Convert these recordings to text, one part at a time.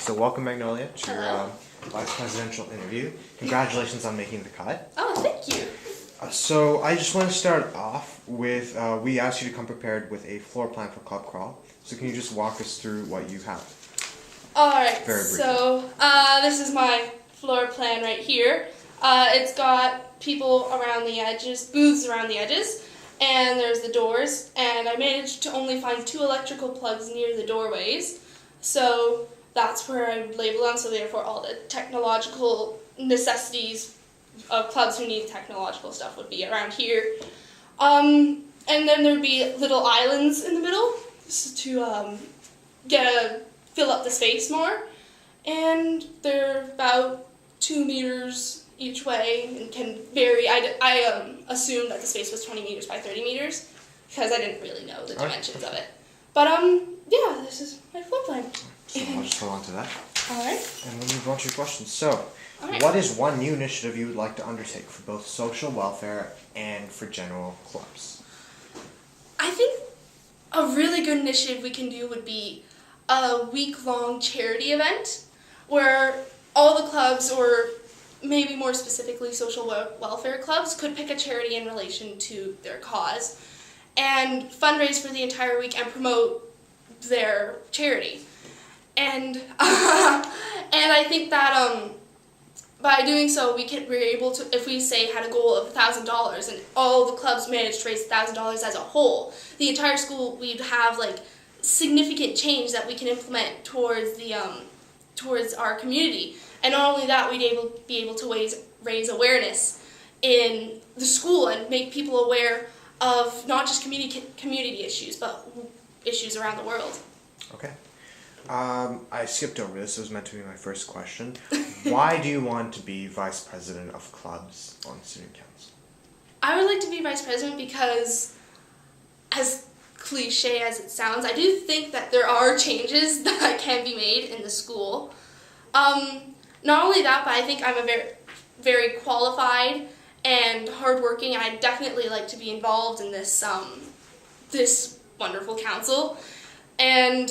So welcome, Magnolia, to your Hello. vice presidential interview. Congratulations on making the cut. Oh, thank you. So I just want to start off with, we asked you to come prepared with a floor plan for Club Crawl. So can you just walk us through what you have? Alright, Very briefly. so this is my floor plan right here. It's got people around the edges, booths around the edges, and there's the doors, and I managed to only find 2 electrical plugs near the doorways. So that's where I would label them, so therefore all the technological necessities of clubs who need technological stuff would be around here. And then there'd be little islands in the middle to fill up the space more. And they're about 2 meters each way and can vary. I assumed that the space was 20 meters by 30 meters because I didn't really know the dimensions of it. But yeah, this is my floor plan. So I'll just hold on to that. Alright. And we'll move on to your questions. So, Alright. what is one new initiative you would like to undertake for both social welfare and for general clubs? I think a really good initiative we can do would be a week-long charity event where all the clubs, or maybe more specifically social welfare clubs, could pick a charity in relation to their cause and fundraise for the entire week and promote their charity. And and I think that by doing so, we're able to, if we say had a goal of $1,000 and all the clubs managed to raise $1,000 as a whole, the entire school, we'd have like significant change that we can implement towards the towards our community. And not only that, we'd be able to raise awareness in the school and make people aware of not just community issues, but issues around the world. Okay. I skipped over this. It was meant to be my first question. Why do you want to be vice president of clubs on student council? I would like to be vice president because, as cliche as it sounds, I do think that there are changes that can be made in the school. Not only that, but I think I'm a very qualified and hardworking, and I'd definitely like to be involved in this this wonderful council. And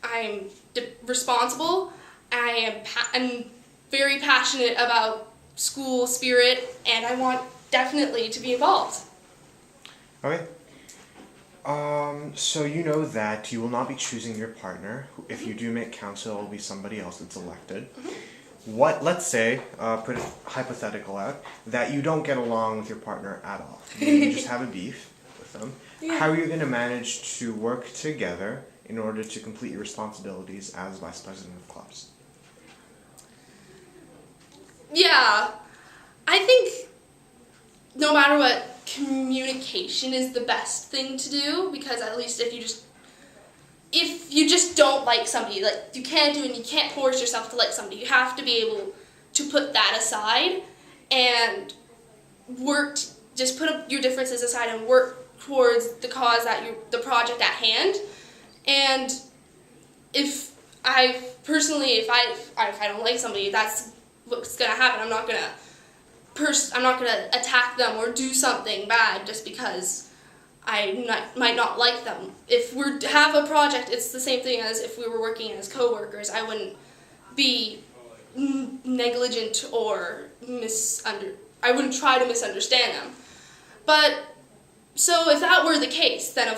I'm responsible. I am very passionate about school spirit, and I want definitely to be involved. Okay. So you know that you will not be choosing your partner. If you do make council, it will be somebody else that's elected. Let's say, put a hypothetical out, that you don't get along with your partner at all. You just have a beef with them. Yeah. How are you going to manage to work together in order to complete your responsibilities as vice president of clubs? Yeah, I think no matter what, communication is the best thing to do, because at least if you just don't like somebody, like you can't do it and you can't force yourself to like somebody. You have to be able to put that aside and just put your differences aside and work towards the cause the project at hand. And if I don't like somebody, that's what's gonna happen. I'm not gonna attack them or do something bad just because I might not like them. If we have a project, it's the same thing as if we were working as co-workers. I wouldn't be negligent or I wouldn't try to misunderstand them. But so if that were the case, then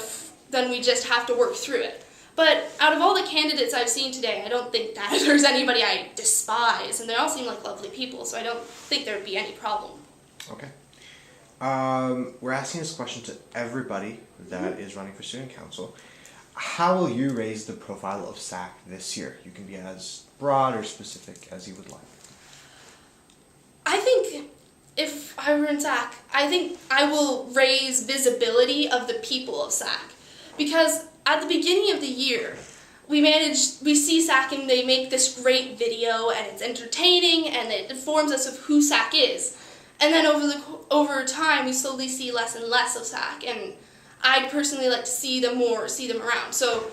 we just have to work through it. But out of all the candidates I've seen today, I don't think that there's anybody I despise, and they all seem like lovely people, so I don't think there would be any problem. Okay. We're asking this question to everybody that is running for student council. How will you raise the profile of SAC this year? You can be as broad or specific as you would like. I think if I were in SAC, I think I will raise visibility of the people of SAC. Because at the beginning of the year, we see SAC and they make this great video and it's entertaining and it informs us of who SAC is. And then over time, we slowly see less and less of SAC, and I'd personally like to see them around. So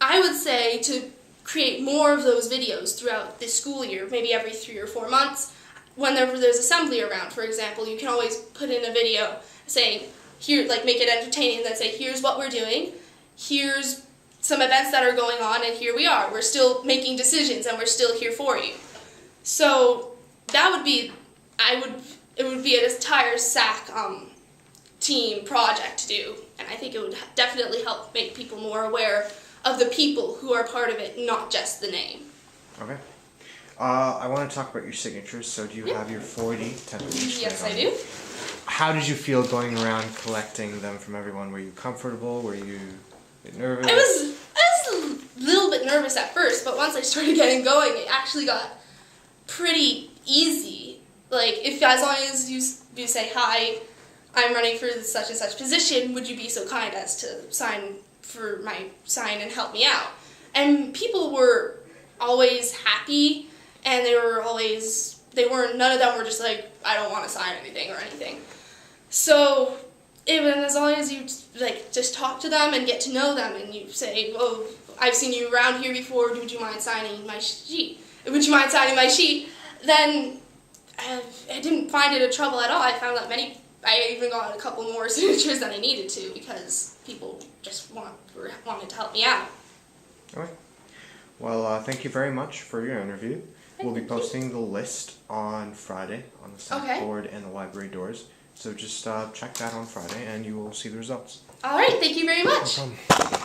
I would say to create more of those videos throughout the school year, maybe every 3 or 4 months. Whenever there's assembly around, for example, you can always put in a video saying, make it entertaining, and then say, here's what we're doing, here's some events that are going on, and here we are. We're still making decisions, and we're still here for you. So that would be, it would be an entire SAC team project to do, and I think it would definitely help make people more aware of the people who are part of it, not just the name. Okay. I want to talk about your signatures. So do you have your 40 temperatures? Yes, I do. How did you feel going around collecting them from everyone? Were you comfortable? Were you a bit nervous? I was a little bit nervous at first, but once I started getting going, it actually got pretty easy. Like, as long as you say, hi, I'm running for such and such position, would you be so kind as to sign and help me out? And people were always happy, and none of them were just like, I don't want to sign anything or anything. So, as long as you just talk to them and get to know them, and you say, oh, I've seen you around here before, would you mind signing my sheet? Then I didn't find it a trouble at all. I found that I even got a couple more signatures than I needed to, because people just wanted to help me out. Okay. Well, thank you very much for your interview. We'll be Thank you. posting the list on Friday on the SAC Okay. board and the library doors. So just check that on Friday and you will see the results. All right, thank you very much. No problem.